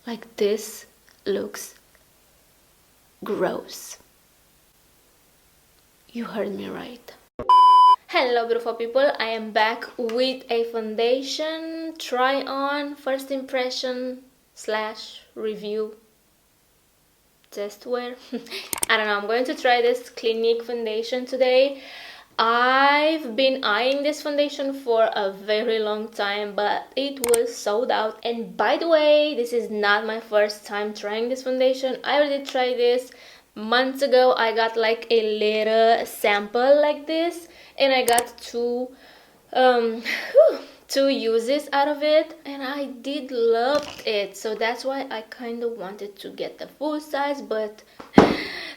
Like, this looks gross. You heard me right. Hello beautiful people, I am back with a foundation try on, first impression slash review test wear. I don't know, I'm going to try this Clinique foundation today. I've been eyeing this foundation for a very long time, but it was sold out. And by the way, this is not my first time trying this foundation. I already tried this months ago. I got like a little sample like this, and I got two uses out of it, and I did love it. So that's why I kind of wanted to get the full size, but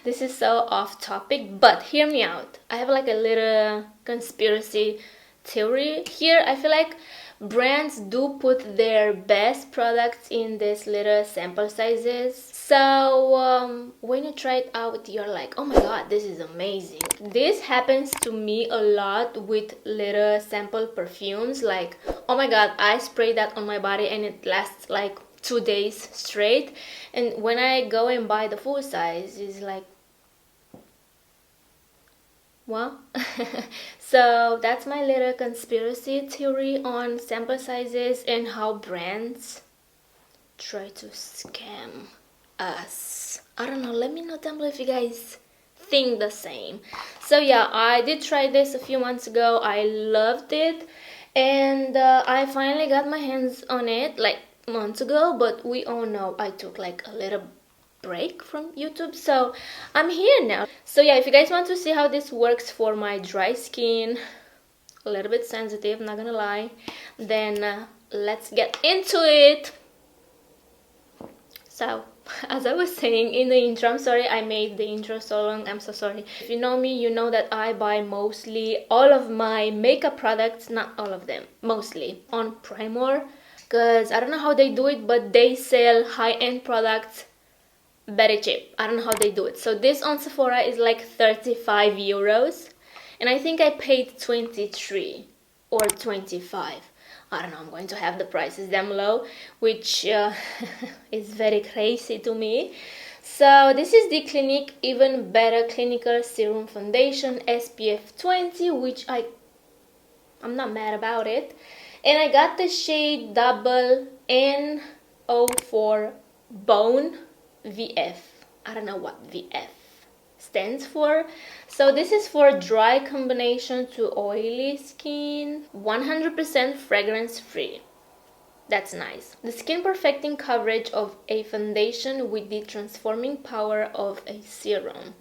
this is so off topic, but hear me out. I have like a little conspiracy theory here. I feel like brands do put their best products in these little sample sizes. So when you try it out, you're like, oh my god, this is amazing. This happens to me a lot with little sample perfumes. Like, oh my god, I spray that on my body and it lasts like 2 days straight, and when I go and buy the full size, it's like, what? So that's my little conspiracy theory on sample sizes and how brands try to scam us. I don't know, let me know down below if you guys think the same. So yeah, I did try this a few months ago. I loved it, and I finally got my hands on it like months ago, but we all know I took like a little break from YouTube, so I'm here now. So yeah, if you guys want to see how this works for my dry skin, a little bit sensitive, not gonna lie, then let's get into it. So as I was saying in the intro, I'm sorry I made the intro so long, I'm so sorry. If you know me, you know that I buy mostly all of my makeup products, not all of them, mostly on Primark, because I don't know how they do it, but they sell high-end products very cheap. I don't know how they do it. So this on Sephora is like 35 euros, and I think I paid 23 or 25. I don't know, I'm going to have the prices down below, which is very crazy to me. So this is the Clinique Even Better Clinical Serum Foundation SPF2O, which I'm not mad about it. And I got the shade double N04 Bone VF. I don't know what VF stands for. So this is for dry combination to oily skin, 100% fragrance free. That's nice. The skin perfecting coverage of a foundation with the transforming power of a serum.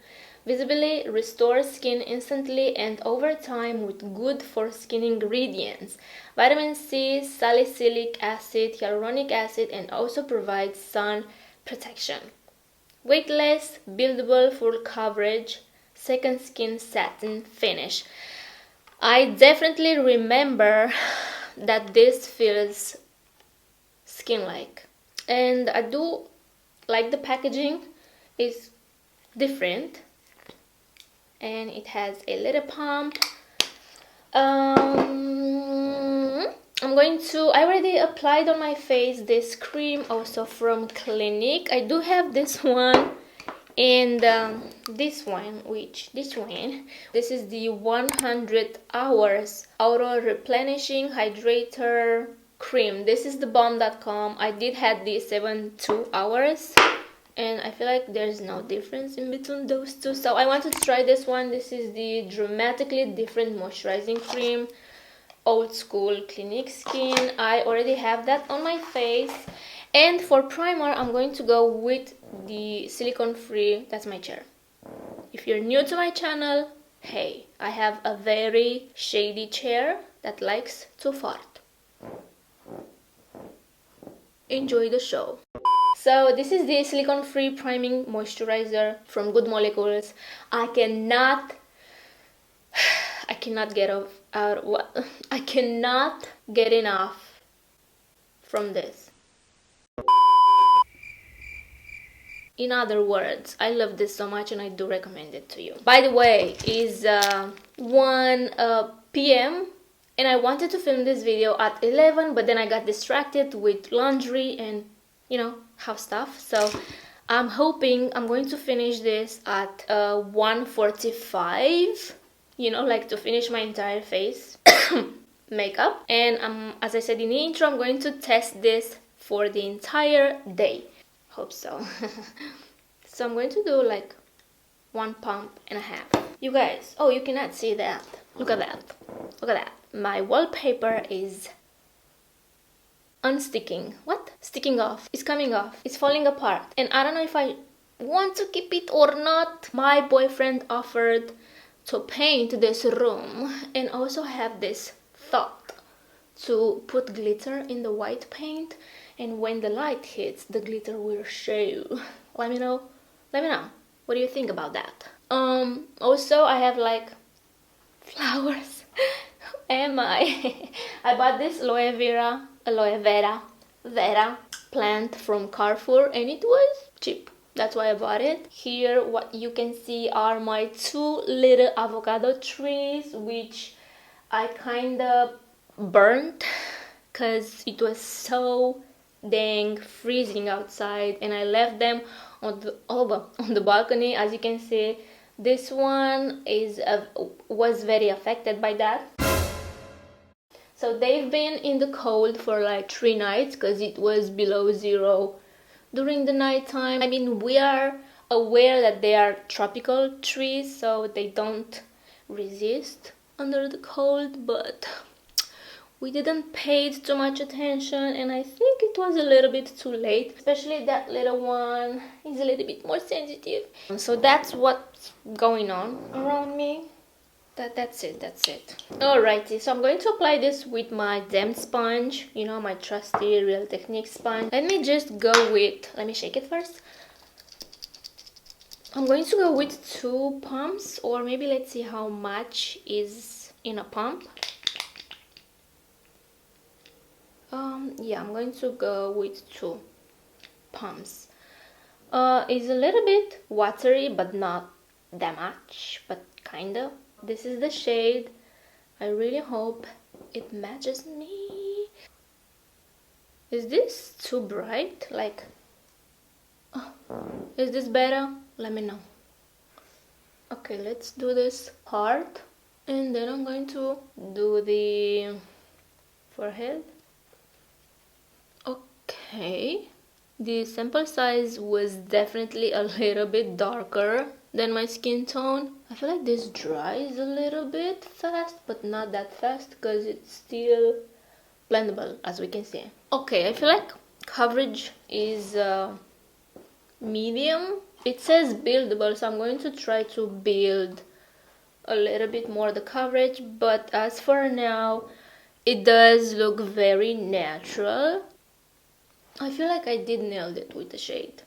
Visibly restores skin instantly and over time with good for skin ingredients. Vitamin C, salicylic acid, hyaluronic acid, and also provides sun protection. Weightless, buildable, full coverage, second skin satin finish. I definitely remember that this feels skin-like, and I do like the packaging. It's different, and it has a little pump. I already applied on my face this cream, also from Clinique. I do have this one and this one. This is the 100 hours auto replenishing hydrator cream. This is the bomb.com. I did have the 72 hours, and I feel like there's no difference in between those two, so I wanted to try this one. This is the dramatically different moisturizing cream, old school Clinique skin. I already have that on my face. And for primer, I'm going to go with the silicone free. That's my chair. If you're new to my channel, hey, I have a very shady chair that likes to fart. Enjoy the show. So this is the silicone free priming moisturizer from Good Molecules. I cannot get enough from this. In other words, I love this so much and I do recommend it to you. By the way, it's 1 p.m. and I wanted to film this video at 11, but then I got distracted with laundry and you know, have stuff. So I'm hoping I'm going to finish this at 1:45, you know, like to finish my entire face makeup. And as I said in the intro, I'm going to test this for the entire day. Hope so. So I'm going to do like 1.5 pump. You guys, oh, you cannot see that. Look at that. Look at that. My wallpaper is unsticking. What? Sticking off. It's coming off. It's falling apart. And I don't know if I want to keep it or not. My boyfriend offered to paint this room, and also have this thought to put glitter in the white paint, and when the light hits, the glitter will show. Let me know. Let me know. What do you think about that? Also I have like flowers. Am I? I bought this aloe vera plant from Carrefour, and it was cheap. That's why I bought it. Here what you can see are my 2 little avocado trees, which I kind of burnt because it was so dang freezing outside, and I left them on the balcony. As you can see, this one was very affected by that. So they've been in the cold for like 3 nights because it was below 0 during the night time. I mean, we are aware that they are tropical trees, so they don't resist under the cold, but we didn't pay too much attention, and I think it was a little bit too late. Especially that little one is a little bit more sensitive. So that's what's going on around me. That's it. Alrighty, so I'm going to apply this with my damp sponge, you know, my trusty Real Technique sponge. Let me just go with, let me shake it first. I'm going to go with 2 pumps, or maybe let's see how much is in a pump. Yeah, I'm going to go with 2 pumps. It's a little bit watery, but not that much, but kinda. This is the shade. I really hope it matches me. Is this too bright? Like, oh, is this better? Let me know. Okay, let's do this part, and then I'm going to do the forehead. Okay, the sample size was definitely a little bit darker than my skin tone. I feel like this dries a little bit fast, but not that fast because it's still blendable, as we can see. Okay, I feel like coverage is medium. It says buildable, so I'm going to try to build a little bit more the coverage, but as for now, it does look very natural. I feel like I did nail it with the shade.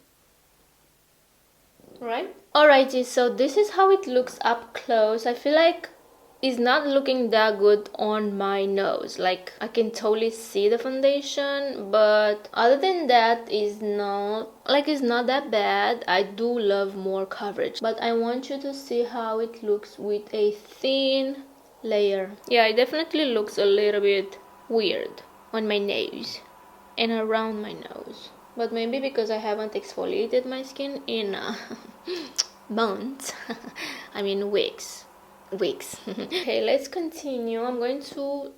Right? Alrighty, so this is how it looks up close. I feel like it's not looking that good on my nose. Like, I can totally see the foundation, but other than that, it's not that bad. I do love more coverage, but I want you to see how it looks with a thin layer. Yeah, it definitely looks a little bit weird on my nose and around my nose, but maybe because I haven't exfoliated my skin in months. I mean weeks. Okay, let's continue. I'm going to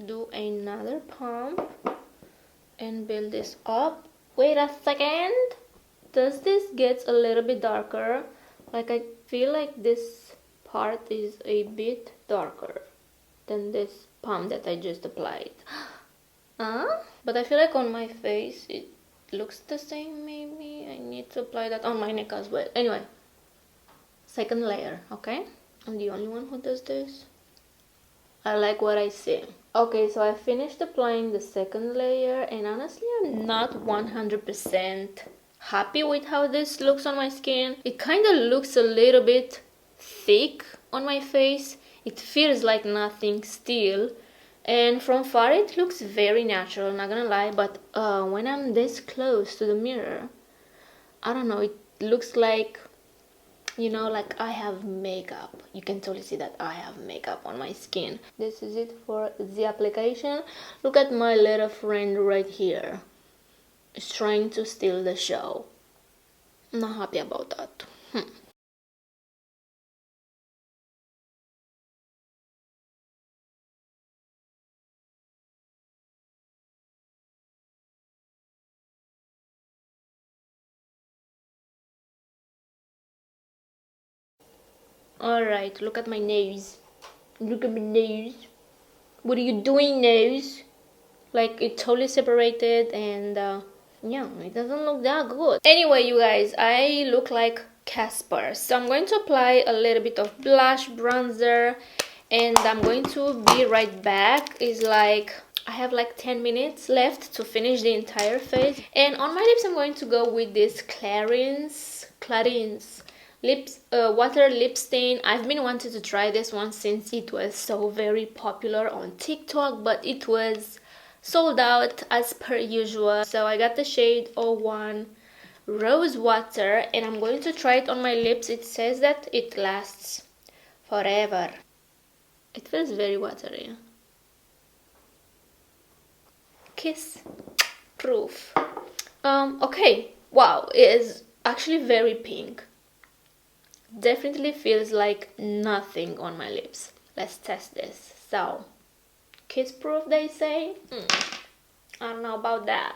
do another pump and build this up. Wait a second, does this get a little bit darker? Like, I feel like this part is a bit darker than this pump that I just applied. But I feel like on my face it looks the same. Maybe I need to apply that on my neck as well. Anyway, second layer. Okay, I'm the only one who does this. I like what I see. Okay, so I finished applying the second layer, and honestly I'm not 100% happy with how this looks on my skin. It kind of looks a little bit thick on my face. It feels like nothing still. And from far it looks very natural, not gonna lie, but when I'm this close to the mirror, I don't know, it looks like, you know, like I have makeup. You can totally see that I have makeup on my skin. This is it for the application. Look at my little friend right here. is trying to steal the show. I'm not happy about that. Alright, look at my nose. Look at my nose. What are you doing, nose? Like, it's totally separated and yeah, it doesn't look that good. Anyway, you guys, I look like Casper. So I'm going to apply a little bit of blush, bronzer, and I'm going to be right back. It's like, I have like 10 minutes left to finish the entire face. And on my lips, I'm going to go with this Clarins lips water lip stain. I've been wanting to try this one since it was so very popular on TikTok, but it was sold out as per usual. So I got the shade 01 Rose Water, and I'm going to try it on my lips. It says that it lasts forever. It feels very watery. Kiss proof. Okay, wow, it is actually very pink. Definitely feels like nothing on my lips. Let's test this. So, kiss proof, they say. I don't know about that.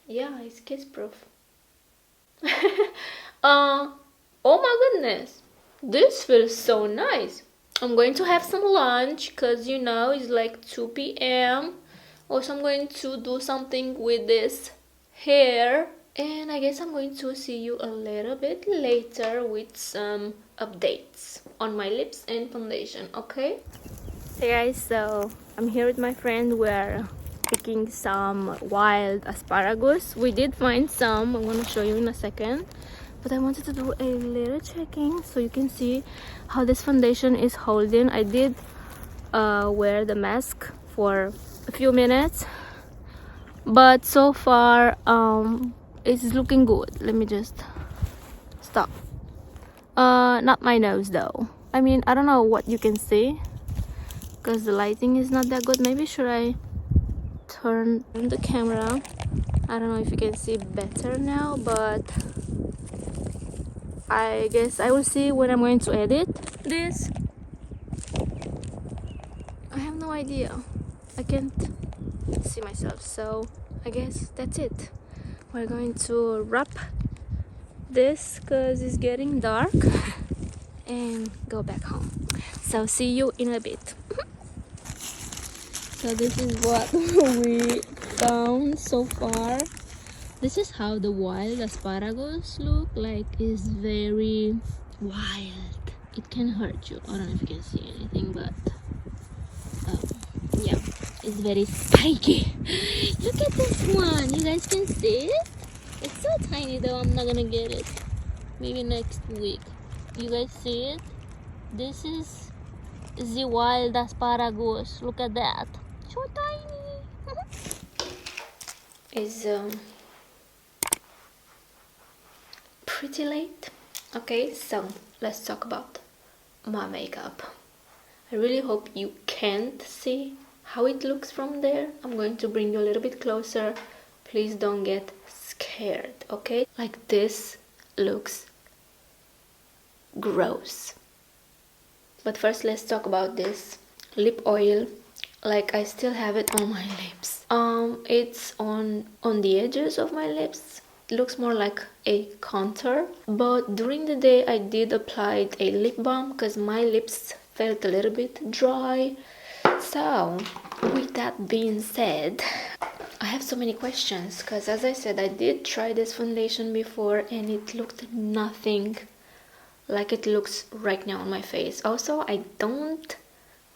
Yeah, it's kiss proof. Oh my goodness, this feels so nice. I'm going to have some lunch because you know it's like 2 p.m. Also, I'm going to do something with this hair, and I guess I'm going to see you a little bit later with some updates on my lips and foundation. Okay? Hey guys, so I'm here with my friend. We're picking some wild asparagus. We did find some. I'm going to show you in a second, but I wanted to do a little checking so you can see how this foundation is holding. I did wear the mask for a few minutes, but so far it's looking good. Let me just stop. Not my nose though. I mean, I don't know what you can see because the lighting is not that good. Maybe should I turn the camera? I don't know if you can see better now, but I guess I will see when I'm going to edit this. I have no idea. I can't see myself, so I guess that's it. We're going to wrap this because it's getting dark and go back home. So see you in a bit. So this is what we found so far. This is how the wild asparagus look like. It's very wild. It can hurt you. I don't know if you can see anything, but yeah, it's very spiky. Look at this one. You guys can see it? It's so tiny though. I'm not gonna get it. Maybe next week. You guys see it? This is the wild asparagus. Look at that. So tiny. It's pretty late. Okay, so let's talk about my makeup. I really hope you can't see how it looks from there. I'm going to bring you a little bit closer. Please don't get scared, okay? Like, this looks gross. But first, let's talk about this lip oil. Like, I still have it on my lips. It's on the edges of my lips. It looks more like a contour, but during the day I did apply a lip balm because my lips felt a little bit dry. So with that being said, I have so many questions because, as I said, I did try this foundation before and it looked nothing like it looks right now on my face. Also, I don't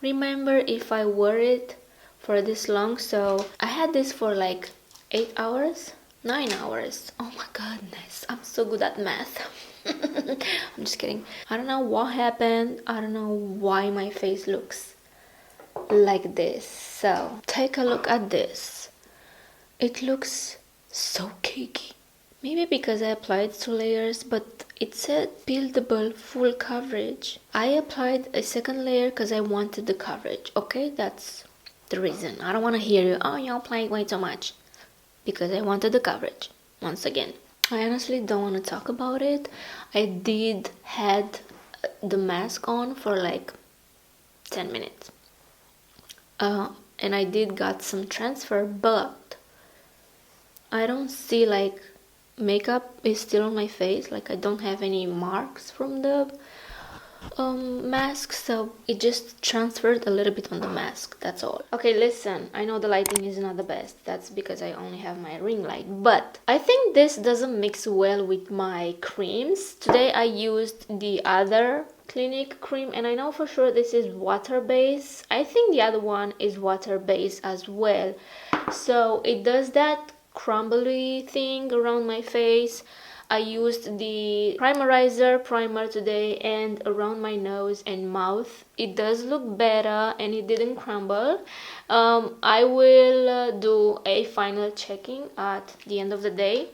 remember if I wore it for this long. So I had this for like 8 hours, 9 hours. Oh my goodness, I'm so good at math. I'm just kidding. I don't know what happened. I don't know why my face looks like this. So take a look at this. It looks so cakey. Maybe because I applied 2 layers, but it said buildable full coverage. I applied a second layer because I wanted the coverage, okay? That's the reason. I don't want to hear you, oh, you're applying way too much. Because I wanted the coverage, once again. I honestly don't want to talk about it. I did had the mask on for like 10 minutes. And I did got some transfer, but I don't see like makeup is still on my face. Like I don't have any marks from the mask, so it just transferred a little bit on the mask, that's all. Okay, listen, I know the lighting is not the best. That's because I only have my ring light, but I think this doesn't mix well with my creams. Today I used the other Clinique cream, and I know for sure this is water-based. I think the other one is water-based as well, so it does that crumbly thing around my face. I used the primerizer primer today, and around my nose and mouth it does look better and it didn't crumble. I will do a final checking at the end of the day,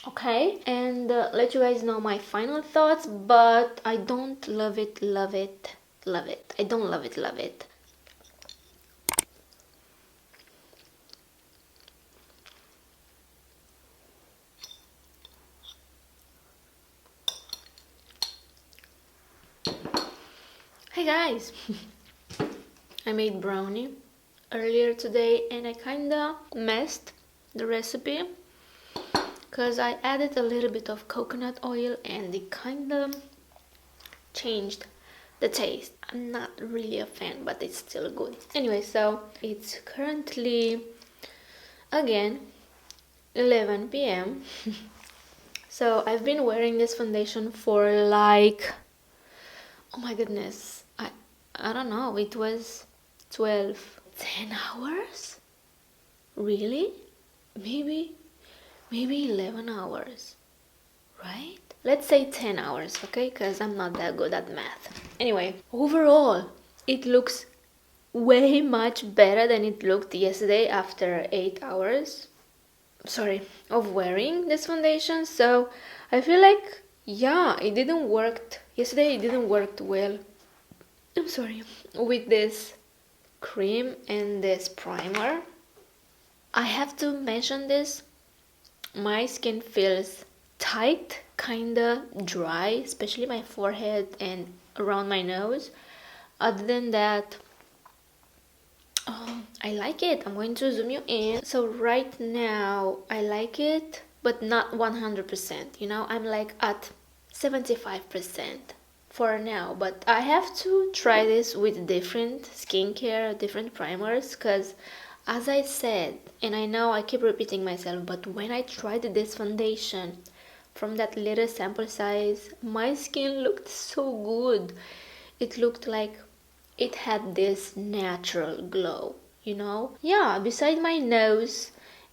okay, and let you guys know my final thoughts, but I don't love it. I don't love it. Hey guys, I made brownie earlier today and I kinda messed the recipe because I added a little bit of coconut oil and it kinda changed the taste. I'm not really a fan, but it's still good. Anyway, so it's currently again 11 p.m. So I've been wearing this foundation for like, oh my goodness, I don't know, it was 10 hours? Really? Maybe 11 hours, right? Let's say 10 hours, okay? Because I'm not that good at math. Anyway, overall, it looks way much better than it looked yesterday after 8 hours, of wearing this foundation. So I feel like, yeah, it didn't work. Yesterday it didn't work well. I'm sorry, with this cream and this primer. I have to mention this. My skin feels tight, kinda dry, especially my forehead and around my nose. Other than that, I like it. I'm going to zoom you in. So right now I like it, but not 100%, you know, I'm like at 75% for now, but I have to try this with different skincare, different primers, because as I said, and I know I keep repeating myself, but when I tried this foundation from that little sample size, my skin looked so good. It looked like it had this natural glow, you know? Yeah, beside my nose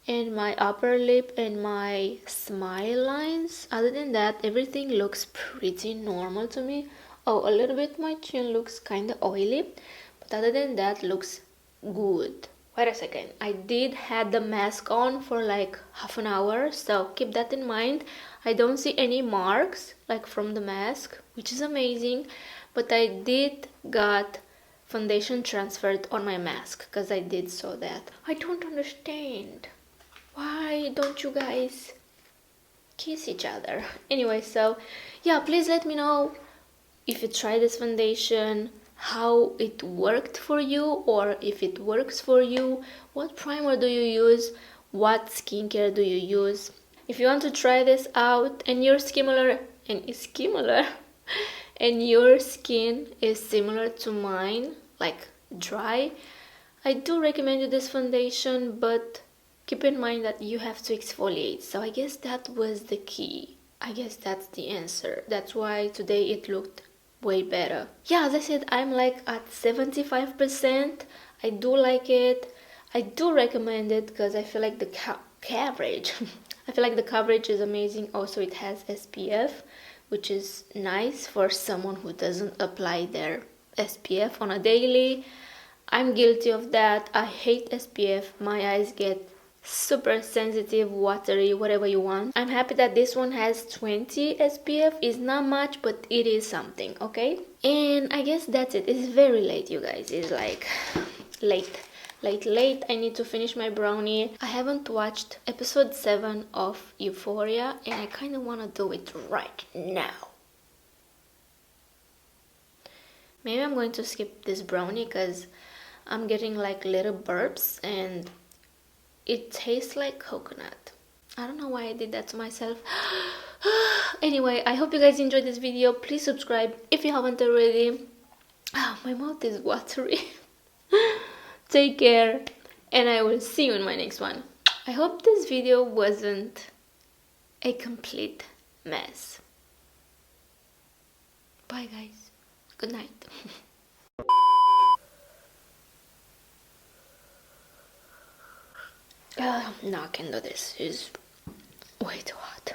and my upper lip and my smile lines, other than that, everything looks pretty normal to me. Oh, a little bit my chin looks kind of oily, but other than that, looks good. Wait a second, I did had the mask on for like half an hour, so keep that in mind. I don't see any marks like from the mask, which is amazing, but I did got foundation transferred on my mask because I did saw that. I don't understand. Why don't you guys kiss each other? Anyway, so yeah, please let me know if you try this foundation, how it worked for you, or if it works for you. What primer do you use? What skincare do you use? If you want to try this out and your and your skin is similar to mine, like dry, I do recommend you this foundation, but keep in mind that you have to exfoliate. So I guess that was the key. I guess that's the answer. That's why today it looked way better. Yeah, as I said, I'm like at 75%. I do like it. I do recommend it because I feel like the coverage I feel like the coverage is amazing. Also, it has SPF, which is nice for someone who doesn't apply their SPF on a daily. I'm guilty of that. I hate SPF. My eyes get super sensitive, watery, whatever you want. I'm happy that this one has 20 SPF. It's not much, but it is something, okay? And I guess that's it. It's very late, you guys. It's like late. I need to finish my brownie. I haven't watched episode 7 of Euphoria, and I kind of want to do it right now. Maybe I'm going to skip this brownie because I'm getting like little burps and it tastes like coconut. I don't know why I did that to myself. Anyway, I hope you guys enjoyed this video. Please subscribe if you haven't already. Oh, my mouth is watery. Take care, and I will see you in my next one. I hope this video wasn't a complete mess. Bye guys. Good night. No, I can do this. It's way too hot.